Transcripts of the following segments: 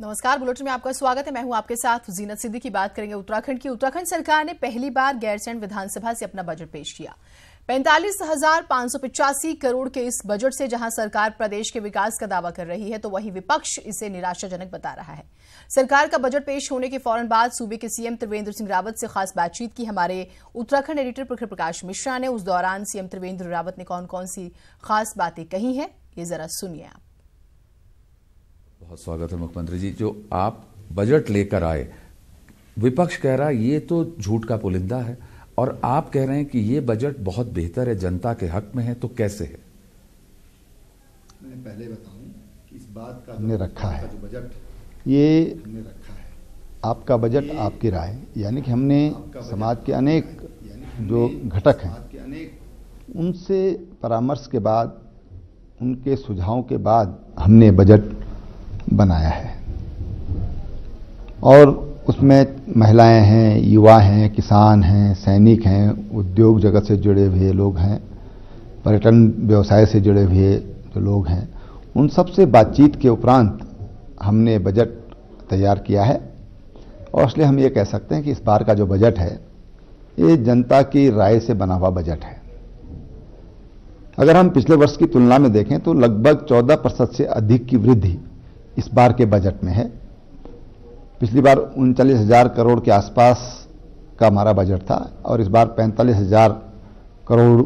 नमस्कार, बुलेटिन में आपका स्वागत है। मैं हूं आपके साथ जीनत सिद्दीकी की। बात करेंगे उत्तराखंड की। उत्तराखंड सरकार ने पहली बार गैरसैंण विधानसभा से अपना बजट पेश किया। 45,585 करोड़ के इस बजट से जहां सरकार प्रदेश के विकास का दावा कर रही है, तो वहीं विपक्ष इसे निराशाजनक बता रहा है। सरकार का बजट पेश होने के फौरन बाद सूबे के सीएम त्रिवेंद्र सिंह रावत से खास बातचीत की हमारे उत्तराखंड एडिटर प्रखर प्रकाश मिश्रा ने। उस दौरान सीएम त्रिवेंद्र रावत ने कौन कौन सी खास बातें कही हैं, ये जरा सुनिए आप। बहुत स्वागत है मुख्यमंत्री जी। जो आप बजट लेकर आए, विपक्ष कह रहा है ये तो झूठ का पुलिंदा है, और आप कह रहे हैं कि ये बजट बहुत बेहतर है, जनता के हक में है, तो कैसे है? मैं पहले बताऊं कि इस बात का हमने रखा है जो बजट ये हमने रखा है, आपका बजट आपकी राय, यानी कि हमने समाज के अनेक जो घटक हैं उनसे परामर्श के बाद, उनके सुझावों के बाद हमने बजट बनाया है। और उसमें महिलाएं हैं, युवा हैं, किसान हैं, सैनिक हैं, उद्योग जगत से जुड़े हुए लोग हैं, पर्यटन व्यवसाय से जुड़े हुए जो लोग हैं, उन सब से बातचीत के उपरांत हमने बजट तैयार किया है। और इसलिए हम ये कह सकते हैं कि इस बार का जो बजट है ये जनता की राय से बना हुआ बजट है। अगर हम पिछले वर्ष की तुलना में देखें तो लगभग 14% से अधिक की वृद्धि इस बार के बजट में है। पिछली बार 39,000 करोड़ के आसपास का हमारा बजट था और इस बार 45,000 करोड़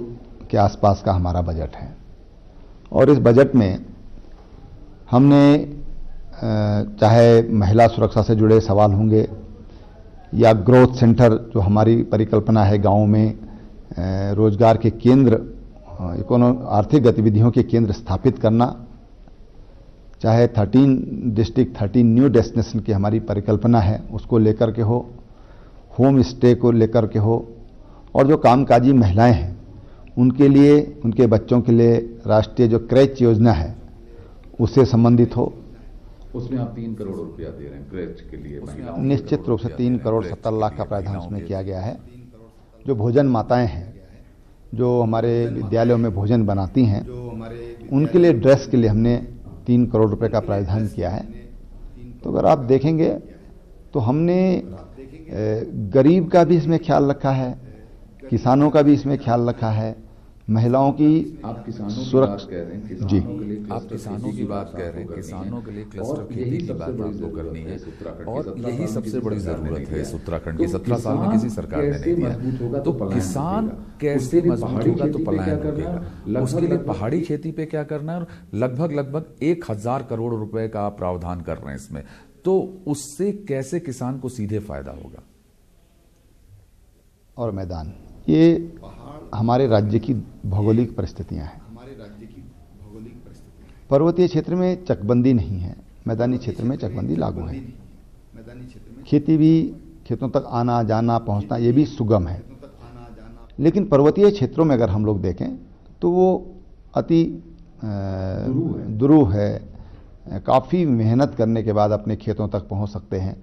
के आसपास का हमारा बजट है। और इस बजट में हमने चाहे महिला सुरक्षा से जुड़े सवाल होंगे या ग्रोथ सेंटर जो हमारी परिकल्पना है, गांवों में रोजगार के केंद्र, आर्थिक गतिविधियों के केंद्र स्थापित करना, चाहे 13 डिस्ट्रिक्ट 13 न्यू डेस्टिनेशन की हमारी परिकल्पना है उसको लेकर के हो, होम स्टे को लेकर के हो, और जो कामकाजी महिलाएं हैं उनके लिए, उनके बच्चों के लिए राष्ट्रीय जो क्रैच योजना है उससे संबंधित हो। उसमें आप 3 करोड़ रुपया दे रहे हैं क्रैच के लिए। निश्चित रूप से 3 करोड़ 70 लाख का प्रावधान उसमें किया गया है। जो भोजन माताएं हैं, जो हमारे विद्यालयों में भोजन बनाती हैं, उनके लिए ड्रेस के लिए हमने 3 करोड़ रुपए का प्रावधान किया है। तो अगर आप देखेंगे तो हमने गरीब का भी इसमें ख्याल रखा है, किसानों का भी इसमें ख्याल रखा है, महिलाओं की सुरक्षा कह रहे हैं जी, आप किसानों की बात कह रहे हैं, किसानों के लिए क्लस्टर खेती की बात आपको करनी है, और यही सबसे बड़ी जरूरत है इस उत्तराखंड की। 17 साल में किसी सरकार ने नहीं दिया। तो किसान कैसे मजबूत होगा तो पलायन रुकेगा। उसके लिए पहाड़ी खेती पे क्या करना है, और लगभग 1,000 करोड़ रुपए का प्रावधान कर रहे हैं इसमें, तो उससे कैसे किसान को सीधे फायदा होगा? और मैदान, ये हमारे राज्य की भौगोलिक परिस्थितियां हैं। पर्वतीय क्षेत्र में चकबंदी नहीं है, मैदानी क्षेत्र में चकबंदी लागू है। खेती भी, खेतों तक आना जाना पहुंचना ये भी सुगम है। लेकिन पर्वतीय क्षेत्रों में अगर हम लोग देखें तो वो अति दुरूह है। काफ़ी मेहनत करने के बाद अपने खेतों तक पहुंच सकते हैं।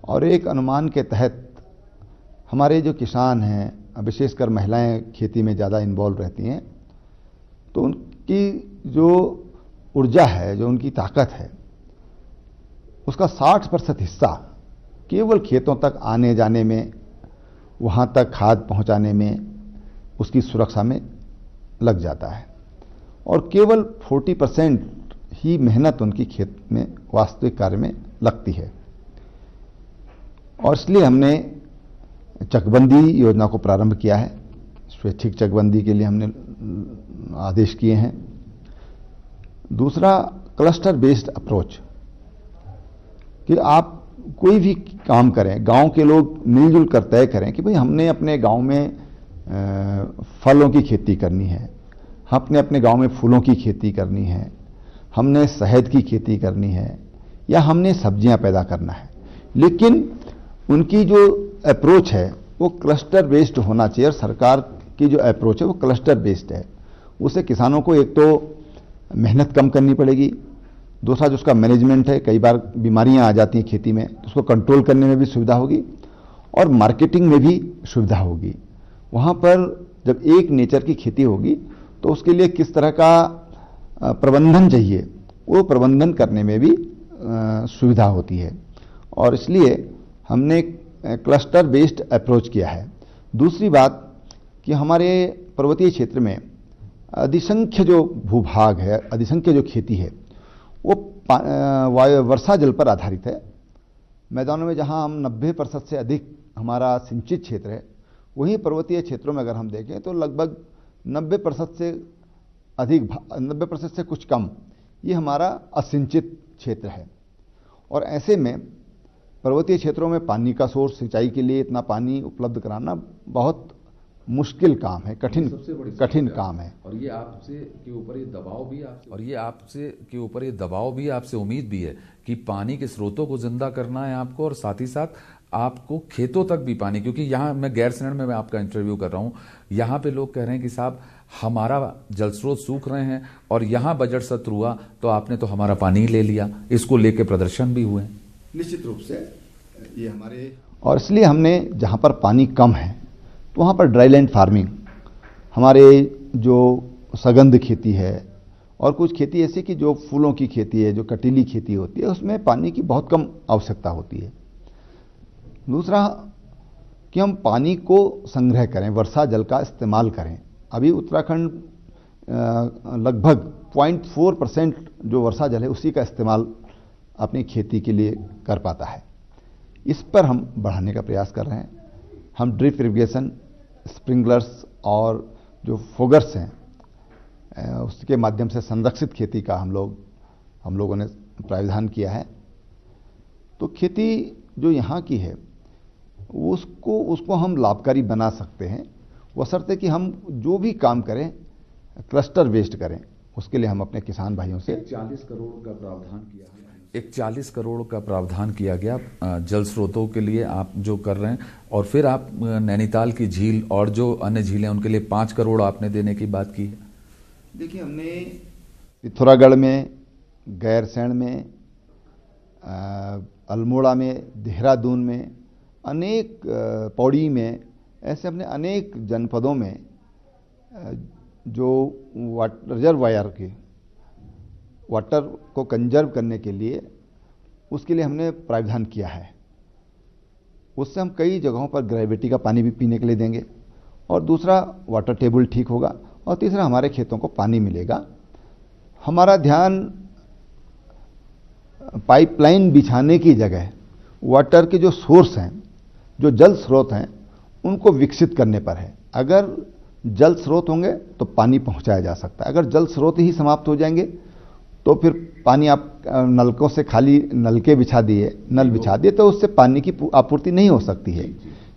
और एक अनुमान के तहत हमारे जो किसान हैं, विशेषकर महिलाएं खेती में ज़्यादा इन्वॉल्व रहती हैं, तो उनकी जो ऊर्जा है, जो उनकी ताकत है, उसका 60% हिस्सा केवल खेतों तक आने जाने में, वहाँ तक खाद पहुँचाने में, उसकी सुरक्षा में लग जाता है। और केवल 40% ही मेहनत उनकी खेत में वास्तविक कार्य में लगती है। और इसलिए हमने चकबंदी योजना को प्रारंभ किया है। स्वैच्छिक चकबंदी के लिए हमने आदेश किए हैं। दूसरा, क्लस्टर बेस्ड अप्रोच, कि आप कोई भी काम करें, गांव के लोग मिलजुल कर तय करें कि भाई हमने अपने गांव में फलों की खेती करनी है, हमने अपने गांव में फूलों की खेती करनी है, हमने शहद की खेती करनी है, या हमने सब्जियां पैदा करना है। लेकिन उनकी जो अप्रोच है वो क्लस्टर बेस्ड होना चाहिए। और सरकार की जो अप्रोच है वो क्लस्टर बेस्ड है। उससे किसानों को एक तो मेहनत कम करनी पड़ेगी, दूसरा जो उसका मैनेजमेंट है, कई बार बीमारियां आ जाती हैं खेती में, तो उसको कंट्रोल करने में भी सुविधा होगी और मार्केटिंग में भी सुविधा होगी। वहाँ पर जब एक नेचर की खेती होगी तो उसके लिए किस तरह का प्रबंधन चाहिए, वो प्रबंधन करने में भी सुविधा होती है और इसलिए हमने क्लस्टर बेस्ड अप्रोच किया है। दूसरी बात कि हमारे पर्वतीय क्षेत्र में अधिसंख्य जो भूभाग है, अधिसंख्य जो खेती है वो वर्षा जल पर आधारित है। मैदानों में जहां हम 90% से अधिक हमारा सिंचित क्षेत्र है, वहीं पर्वतीय क्षेत्रों में अगर हम देखें तो लगभग 90% से अधिक, 90% से कुछ कम ये हमारा असिंचित क्षेत्र है। और ऐसे में पर्वतीय क्षेत्रों में पानी का सोर्स, सिंचाई के लिए इतना पानी उपलब्ध कराना बहुत मुश्किल काम है, कठिन काम है। और ये आपसे के ऊपर ये दबाव भी आपसे उम्मीद भी है कि पानी के स्रोतों को जिंदा करना है आपको, और साथ ही साथ आपको खेतों तक भी पानी, क्योंकि यहाँ मैं गैरसैंण में मैं आपका इंटरव्यू कर रहा हूँ, यहाँ पे लोग कह रहे हैं कि साहब हमारा जल स्रोत सूख रहे हैं और यहाँ बजट सत्र हुआ तो आपने तो हमारा पानी ले लिया। इसको लेके प्रदर्शन भी हुए। निश्चित रूप से ये हमारे, और इसलिए हमने जहाँ पर पानी कम है तो वहाँ पर ड्राईलैंड फार्मिंग, हमारे जो सगंध खेती है और कुछ खेती ऐसी कि जो फूलों की खेती है, जो कटीली खेती होती है, उसमें पानी की बहुत कम आवश्यकता होती है। दूसरा कि हम पानी को संग्रह करें, वर्षा जल का इस्तेमाल करें। अभी उत्तराखंड लगभग 0.4% जो वर्षा जल है उसी का इस्तेमाल अपनी खेती के लिए कर पाता है। इस पर हम बढ़ाने का प्रयास कर रहे हैं। हम ड्रिप इरिगेशन, स्प्रिंकलर्स और जो फोगर्स हैं उसके माध्यम से संरक्षित खेती का हम लोगों ने प्रावधान किया है। तो खेती जो यहाँ की है उसको हम लाभकारी बना सकते हैं, बशर्ते कि हम जो भी काम करें क्लस्टर बेस्ड करें। उसके लिए हम अपने किसान भाइयों से 40 करोड़ का प्रावधान किया है। 40 करोड़ का प्रावधान किया गया जल स्रोतों के लिए आप जो कर रहे हैं, और फिर आप नैनीताल की झील और जो अन्य झीलें उनके लिए 5 करोड़ आपने देने की बात की है। देखिए, हमने पिथौरागढ़ में, गैरसैंण में, अल्मोड़ा में, देहरादून में, अनेक पौड़ी में, ऐसे हमने अनेक जनपदों में जो रिजर्वायर के वाटर को कंजर्व करने के लिए उसके लिए हमने प्रावधान किया है। उससे हम कई जगहों पर ग्रेविटी का पानी भी पीने के लिए देंगे, और दूसरा वाटर टेबल ठीक होगा, और तीसरा हमारे खेतों को पानी मिलेगा। हमारा ध्यान पाइपलाइन बिछाने की जगह वाटर के जो सोर्स हैं, जो जल स्रोत हैं, उनको विकसित करने पर है। अगर जल स्रोत होंगे तो पानी पहुंचाया जा सकता है। अगर जल स्रोत ही समाप्त हो जाएंगे तो फिर पानी आप नलकों से खाली नल बिछा दिए तो उससे पानी की आपूर्ति नहीं हो सकती है।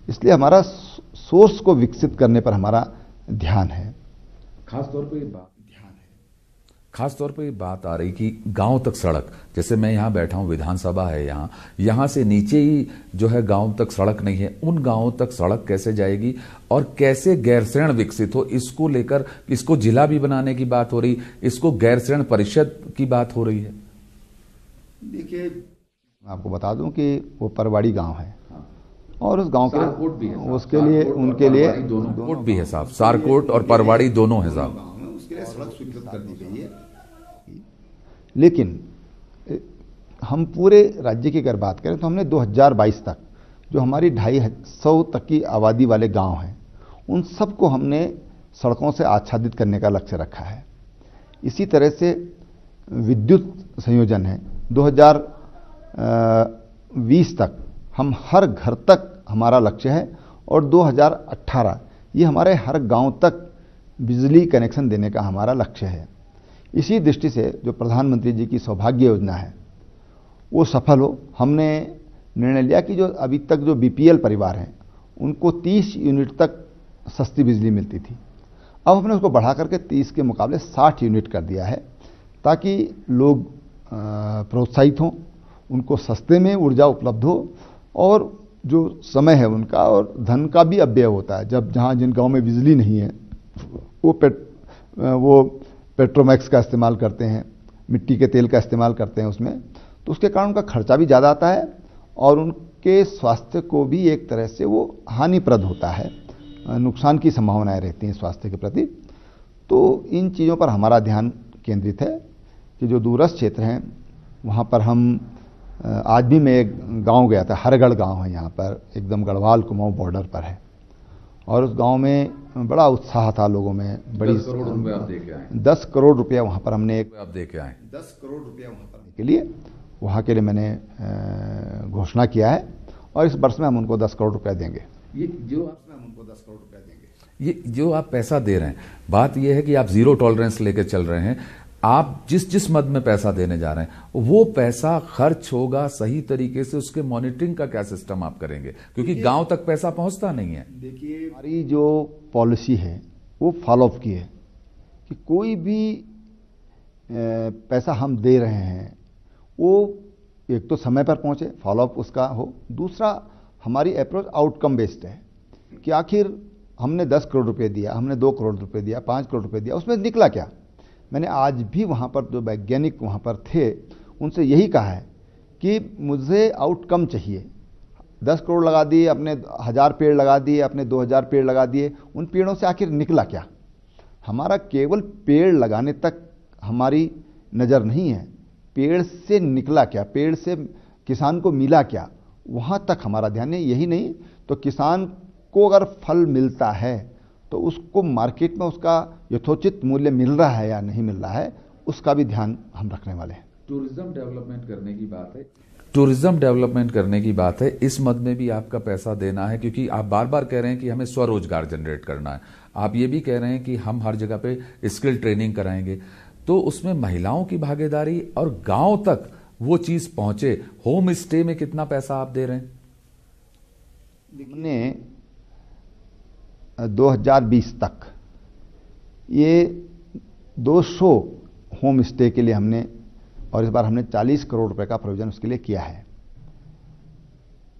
इसलिए हमारा सोर्स को विकसित करने पर हमारा ध्यान है। खास तौर पे ये बात आ रही कि गांव तक सड़क, जैसे मैं यहाँ बैठा हूँ, विधानसभा है यहाँ से नीचे ही जो है गांव तक सड़क नहीं है। उन गांवों तक सड़क कैसे जाएगी और कैसे गैरसैंण विकसित हो, इसको लेकर इसको जिला भी बनाने की बात हो रही, इसको गैरसैंण परिषद की बात हो रही है। देखिए, मैं आपको बता दूं कि वो परवाड़ी गांव है और उस गांव के उसके लिए उनके लिए कोट भी है साहब, सारकोट और परवाड़ी दोनों है साहब। उसके लिए सड़क स्वीकृत कर दी गई है। लेकिन हम पूरे राज्य की अगर बात करें तो हमने 2022 तक जो हमारी 250 तक की आबादी वाले गांव हैं उन सबको हमने सड़कों से आच्छादित करने का लक्ष्य रखा है। इसी तरह से विद्युत संयोजन है। 2020 तक हम हर घर तक हमारा लक्ष्य है, और 2018 ये हमारे हर गांव तक बिजली कनेक्शन देने का हमारा लक्ष्य है। इसी दृष्टि से जो प्रधानमंत्री जी की सौभाग्य योजना है वो सफल हो, हमने निर्णय लिया कि जो अभी तक जो बीपीएल परिवार हैं उनको 30 यूनिट तक सस्ती बिजली मिलती थी, अब हमने उसको बढ़ा करके 30 के मुकाबले 60 यूनिट कर दिया है, ताकि लोग प्रोत्साहित हों, उनको सस्ते में ऊर्जा उपलब्ध हो, और जो समय है उनका और धन का भी अपव्यय होता है। जब जहाँ जिन गाँव में बिजली नहीं है वो पेट्रोमैक्स का इस्तेमाल करते हैं, मिट्टी के तेल का इस्तेमाल करते हैं उसमें, तो उसके कारण उनका खर्चा भी ज़्यादा आता है और उनके स्वास्थ्य को भी एक तरह से वो हानिप्रद होता है, नुकसान की संभावनाएं रहती हैं स्वास्थ्य के प्रति। तो इन चीज़ों पर हमारा ध्यान केंद्रित है कि जो दूरस्थ क्षेत्र हैं वहाँ पर हम आज भी मैं एक गांव गया था, हरगढ़ गांव है यहाँ पर, एकदम गढ़वाल कुमाऊं बॉर्डर पर है, और उस गांव में बड़ा उत्साह था लोगों में। बड़ी 10 करोड़ रुपए आप दे के आए। 10 करोड़ रुपया वहाँ पर हमने आप दे के आए 10 करोड़ रुपया वहाँ के लिए मैंने घोषणा किया है, और इस वर्ष में हम उनको 10 करोड़ रुपया देंगे। ये जो हम उनको 10 करोड़ रुपया देंगे। ये जो आप पैसा दे रहे हैं, बात यह है कि आप जीरो टॉलरेंस लेकर चल रहे हैं। आप जिस मद में पैसा देने जा रहे हैं वो पैसा खर्च होगा सही तरीके से, उसके मॉनिटरिंग का क्या सिस्टम आप करेंगे, क्योंकि गांव तक पैसा पहुंचता नहीं है। देखिए, हमारी जो पॉलिसी है वो फॉलो अप की है कि कोई भी पैसा हम दे रहे हैं वो एक तो समय पर पहुंचे, फॉलो अप उसका हो। दूसरा, हमारी अप्रोच आउटकम बेस्ड है कि आखिर हमने 10 करोड़ रुपए दिया, हमने 2 करोड़ रुपए दिया, 5 करोड़ रुपए दिया, उसमें निकला क्या। मैंने आज भी वहाँ पर जो वैज्ञानिक वहाँ पर थे उनसे यही कहा है कि मुझे आउटकम चाहिए। 10 करोड़ लगा दिए, अपने 1000 पेड़ लगा दिए, अपने 2000 पेड़ लगा दिए, उन पेड़ों से आखिर निकला क्या। हमारा केवल पेड़ लगाने तक हमारी नज़र नहीं है, पेड़ से निकला क्या, पेड़ से किसान को मिला क्या, वहाँ तक हमारा ध्यान है। यही नहीं तो किसान को अगर फल मिलता है तो उसको मार्केट में उसका यथोचित मूल्य मिल रहा है या नहीं मिल रहा है, उसका भी ध्यान हम रखने वाले हैं। टूरिज्म डेवलपमेंट करने की बात है, टूरिज्म डेवलपमेंट करने की बात है, इस मद में भी आपका पैसा देना है, क्योंकि आप बार बार कह रहे हैं कि हमें स्वरोजगार जनरेट करना है। आप ये भी कह रहे हैं कि हम हर जगह पे स्किल ट्रेनिंग कराएंगे, तो उसमें महिलाओं की भागीदारी और गांव तक वो चीज पहुंचे। होम स्टे में कितना पैसा आप दे रहे हैं? हमने 2020 तक ये 200 होम स्टे के लिए हमने, और इस बार हमने 40 करोड़ रुपए का प्रोविजन उसके लिए किया है।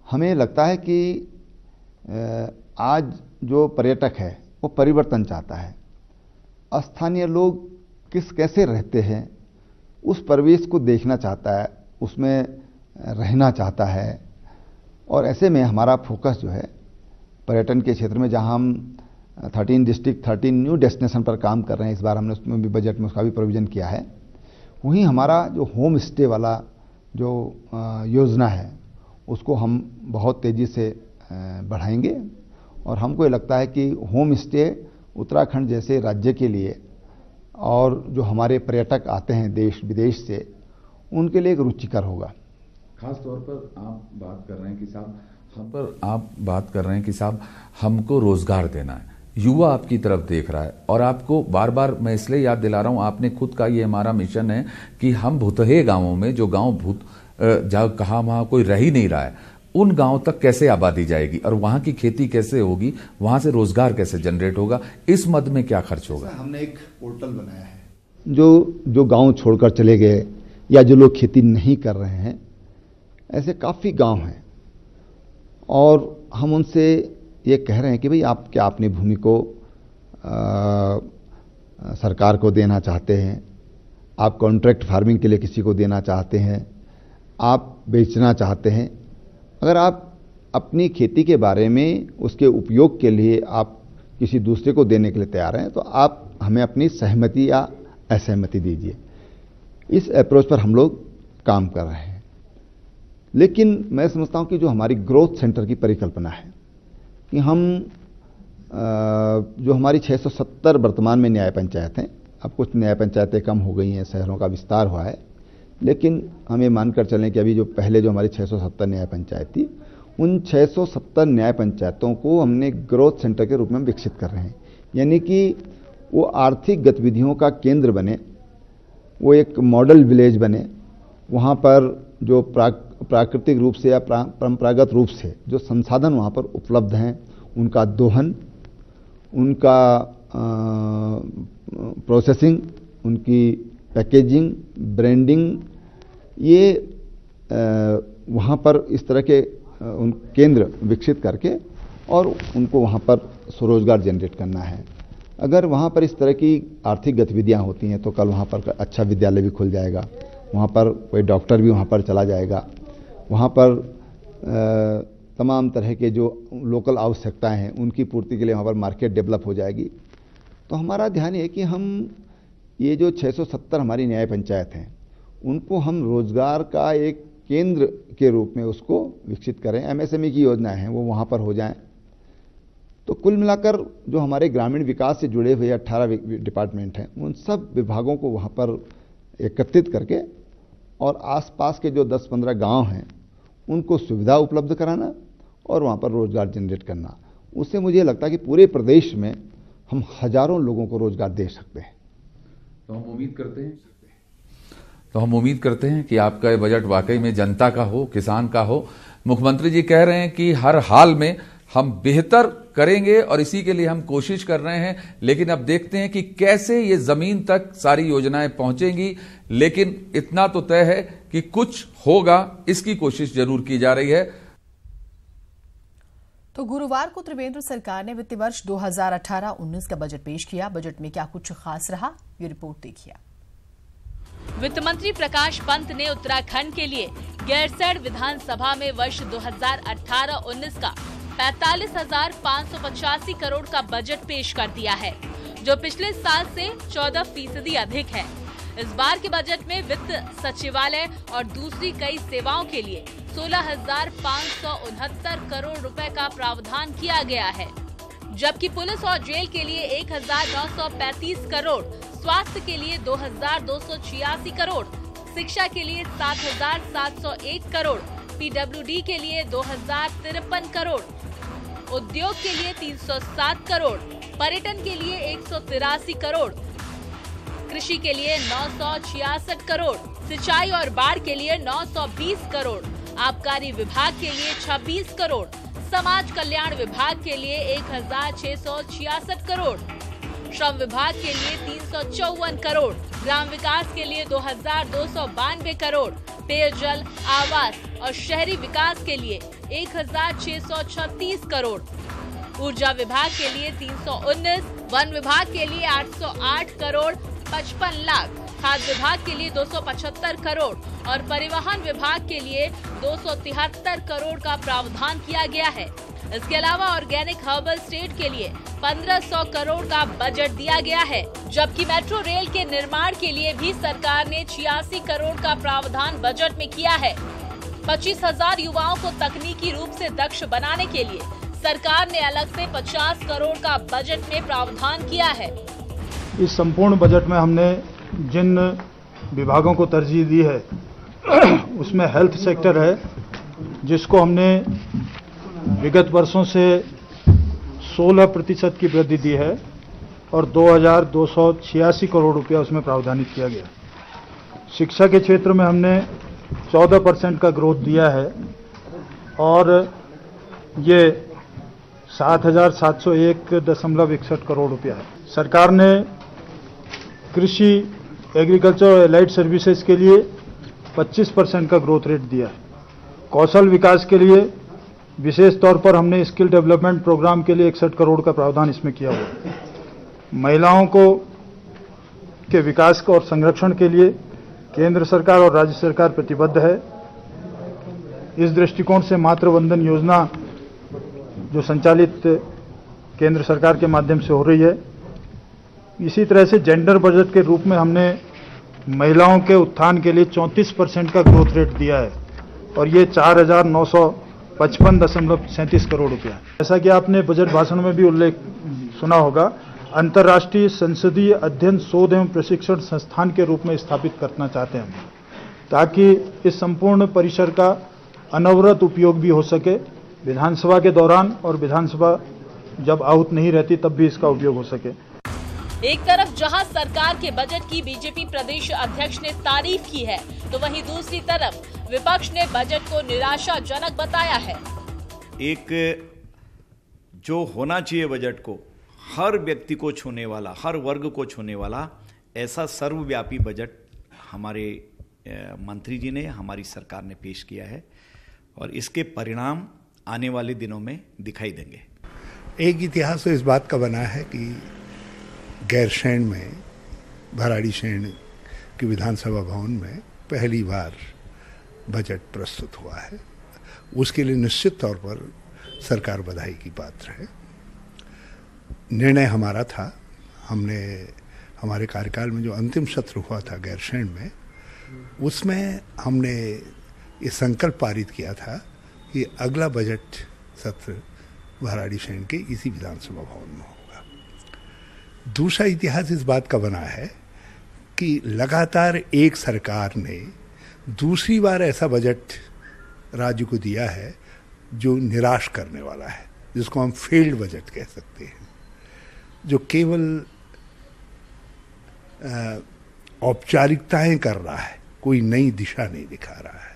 हमें लगता है कि आज जो पर्यटक है वो परिवर्तन चाहता है। स्थानीय लोग कैसे रहते हैं उस परिवेश को देखना चाहता है, उसमें रहना चाहता है, और ऐसे में हमारा फोकस जो है पर्यटन के क्षेत्र में, जहां हम 13 डिस्ट्रिक्ट 13 न्यू डेस्टिनेशन पर काम कर रहे हैं, इस बार हमने उसमें भी बजट में उसका भी प्रोविजन किया है। वहीं हमारा जो होम स्टे वाला जो योजना है उसको हम बहुत तेज़ी से बढ़ाएंगे, और हमको ये लगता है कि होम स्टे उत्तराखंड जैसे राज्य के लिए, और जो हमारे पर्यटक आते हैं देश विदेश से, उनके लिए एक रुचिकर होगा। खास तौर पर आप बात कर रहे हैं कि साहब हमको रोजगार देना है, युवा आपकी तरफ देख रहा है, और आपको बार बार मैं इसलिए याद दिला रहा हूं, आपने खुद का ये हमारा मिशन है कि हम भूतहे गांवों में, जो गांव जहाँ कहा वहां कोई रह ही नहीं रहा है, उन गांव तक कैसे आबादी जाएगी और वहां की खेती कैसे होगी, वहां से रोजगार कैसे जनरेट होगा, इस मद में क्या खर्च होगा। हमने एक पोर्टल बनाया है। जो गांव छोड़कर चले गए या जो लोग खेती नहीं कर रहे हैं, ऐसे काफ़ी गांव हैं, और हम उनसे ये कह रहे हैं कि भाई आप क्या अपनी भूमि को सरकार को देना चाहते हैं, आप कॉन्ट्रैक्ट फार्मिंग के लिए किसी को देना चाहते हैं, आप बेचना चाहते हैं। अगर आप अपनी खेती के बारे में, उसके उपयोग के लिए आप किसी दूसरे को देने के लिए तैयार हैं, तो आप हमें अपनी सहमति या असहमति दीजिए। इस अप्रोच पर हम लोग काम कर रहे हैं। लेकिन मैं समझता हूं कि जो हमारी ग्रोथ सेंटर की परिकल्पना है कि हम जो हमारी 670 वर्तमान में न्याय पंचायत हैं, अब कुछ न्याय पंचायतें कम हो गई हैं, शहरों का विस्तार हुआ है, लेकिन हम ये मानकर चलें कि अभी जो पहले जो हमारी 670 न्याय पंचायत थी, उन 670 न्याय पंचायतों को हमने ग्रोथ सेंटर के रूप में विकसित कर रहे हैं। यानी कि वो आर्थिक गतिविधियों का केंद्र बने, वो एक मॉडल विलेज बने। वहाँ पर जो प्राकृतिक रूप से या परंपरागत रूप से जो संसाधन वहाँ पर उपलब्ध हैं, उनका दोहन, उनका प्रोसेसिंग, उनकी पैकेजिंग, ब्रांडिंग, ये वहाँ पर इस तरह के उन केंद्र विकसित करके और उनको वहाँ पर स्वरोजगार जनरेट करना है। अगर वहाँ पर इस तरह की आर्थिक गतिविधियाँ होती हैं तो कल वहाँ पर अच्छा विद्यालय भी खुल जाएगा, वहाँ पर कोई डॉक्टर भी वहाँ पर चला जाएगा, वहाँ पर तमाम तरह के जो लोकल आवश्यकताएं हैं उनकी पूर्ति के लिए वहाँ पर मार्केट डेवलप हो जाएगी। तो हमारा ध्यान है कि हम ये जो 670 हमारी न्याय पंचायत हैं उनको हम रोजगार का एक केंद्र के रूप में उसको विकसित करें। एमएसएमई की योजनाएं हैं वो वहाँ पर हो जाएं। तो कुल मिलाकर जो हमारे ग्रामीण विकास से जुड़े हुए 18 डिपार्टमेंट हैं, उन सब विभागों को वहाँ पर एकत्रित करके और आसपास के जो 10-15 गांव हैं उनको सुविधा उपलब्ध कराना और वहाँ पर रोजगार जनरेट करना। उससे मुझे लगता है कि पूरे प्रदेश में हम हजारों लोगों को रोजगार दे सकते हैं। तो हम उम्मीद करते हैं कि आपका ये बजट वाकई में जनता का हो, किसान का हो। मुख्यमंत्री जी कह रहे हैं कि हर हाल में हम बेहतर करेंगे और इसी के लिए हम कोशिश कर रहे हैं, लेकिन अब देखते हैं कि कैसे ये जमीन तक सारी योजनाएं पहुंचेंगी। लेकिन इतना तो तय है कि कुछ होगा, इसकी कोशिश जरूर की जा रही है। तो गुरुवार को त्रिवेंद्र सरकार ने वित्तीय वर्ष 2018-19 का बजट पेश किया। बजट में क्या कुछ खास रहा, ये रिपोर्ट देखिए। वित्त मंत्री प्रकाश पंत ने उत्तराखंड के लिए गैरसैंण विधानसभा में वर्ष 2018-19 का 45,585 करोड़ का बजट पेश कर दिया है, जो पिछले साल से 14% अधिक है। इस बार के बजट में वित्त सचिवालय और दूसरी कई सेवाओं के लिए 16,569 करोड़ रुपए का प्रावधान किया गया है, जबकि पुलिस और जेल के लिए 1,935 करोड़, स्वास्थ्य के लिए 2,286 करोड़, शिक्षा के लिए 7,701 करोड़, पीडब्ल्यूडी के लिए 2,053 करोड़, उद्योग के लिए 307 करोड़, पर्यटन के लिए 183 करोड़, कृषि के लिए 966 करोड़, सिंचाई और बाढ़ के लिए 920 करोड़, आबकारी विभाग के लिए 26 करोड़, समाज कल्याण विभाग के लिए 1,666 करोड़, श्रम विभाग के लिए 354 करोड़, ग्राम विकास के लिए 2,292 करोड़, पेयजल, आवास और शहरी विकास के लिए 1,636 करोड़, ऊर्जा विभाग के लिए 319, वन विभाग के लिए 808 करोड़ 55 लाख, खाद्य विभाग के लिए 275 करोड़ और परिवहन विभाग के लिए 273 करोड़ का प्रावधान किया गया है। इसके अलावा ऑर्गेनिक हर्बल स्टेट के लिए 1,500 करोड़ का बजट दिया गया है, जबकि मेट्रो रेल के निर्माण के लिए भी सरकार ने 86 करोड़ का प्रावधान बजट में किया है। 25,000 युवाओं को तकनीकी रूप से दक्ष बनाने के लिए सरकार ने अलग से 50 करोड़ का बजट में प्रावधान किया है। इस संपूर्ण बजट में हमने जिन विभागों को तरजीह दी है उसमें हेल्थ सेक्टर है, जिसको हमने विगत वर्षों से 16% की वृद्धि दी है और 2,286 करोड़ रुपया उसमें प्रावधानित किया गया। शिक्षा के क्षेत्र में हमने 14% का ग्रोथ दिया है और ये 7,701.61 करोड़ रुपया है। सरकार ने कृषि, एग्रीकल्चर और एलाइड सर्विसेज के लिए 25% का ग्रोथ रेट दिया है। कौशल विकास के लिए विशेष तौर पर हमने स्किल डेवलपमेंट प्रोग्राम के लिए 61 करोड़ का प्रावधान इसमें किया हुआ है। महिलाओं के विकास और संरक्षण के लिए केंद्र सरकार और राज्य सरकार प्रतिबद्ध है। इस दृष्टिकोण से मातृ वंदन योजना जो संचालित केंद्र सरकार के माध्यम से हो रही है, इसी तरह से जेंडर बजट के रूप में हमने महिलाओं के उत्थान के लिए 34% का ग्रोथ रेट दिया है और ये 4,955.37 करोड़ रुपया। जैसा कि आपने बजट भाषण में भी उल्लेख सुना होगा, अंतर्राष्ट्रीय संसदीय अध्ययन शोध एवं प्रशिक्षण संस्थान के रूप में स्थापित करना चाहते हैं, ताकि इस संपूर्ण परिसर का अनवरत उपयोग भी हो सके। विधानसभा के दौरान और विधानसभा जब आहूत नहीं रहती तब भी इसका उपयोग हो सके। एक तरफ जहां सरकार के बजट की बीजेपी प्रदेश अध्यक्ष ने तारीफ की है, तो वहीं दूसरी तरफ विपक्ष ने बजट को निराशाजनक बताया है। एक जो होना चाहिए बजट को हर व्यक्ति को छूने वाला, हर वर्ग को छूने वाला, ऐसा सर्वव्यापी बजट हमारे मंत्री जी ने, हमारी सरकार ने पेश किया है और इसके परिणाम आने वाले दिनों में दिखाई देंगे। एक इतिहास तो इस बात का बना है कि गैरसैंण में, भराड़ीसैंण की विधानसभा भवन में पहली बार बजट प्रस्तुत हुआ है। उसके लिए निश्चित तौर पर सरकार बधाई की पात्र है। निर्णय हमारा था, हमने हमारे कार्यकाल में जो अंतिम सत्र हुआ था गैरसैंण में, उसमें हमने ये संकल्प पारित किया था कि अगला बजट सत्र भराड़ीसैंण के इसी विधानसभा भवन में होगा। दूसरा इतिहास इस बात का बना है कि लगातार एक सरकार ने दूसरी बार ऐसा बजट राज्य को दिया है जो निराश करने वाला है, जिसको हम फेल्ड बजट कह सकते हैं, जो केवल औपचारिकताएं कर रहा है, कोई नई दिशा नहीं दिखा रहा है।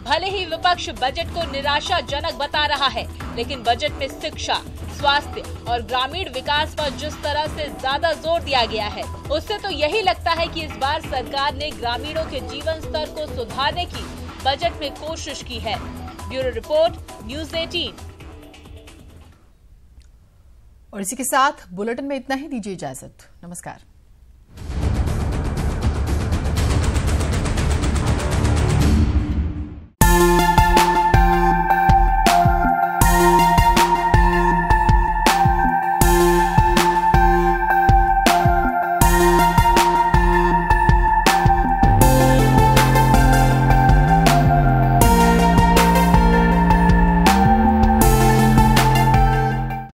भले ही विपक्ष बजट को निराशाजनक बता रहा है, लेकिन बजट में शिक्षा, स्वास्थ्य और ग्रामीण विकास पर जिस तरह से ज्यादा जोर दिया गया है, उससे तो यही लगता है कि इस बार सरकार ने ग्रामीणों के जीवन स्तर को सुधारने की बजट में कोशिश की है। Bureau report, news 18। और इसी के साथ बुलेटिन में इतना ही। दीजिए इजाजत। नमस्कार।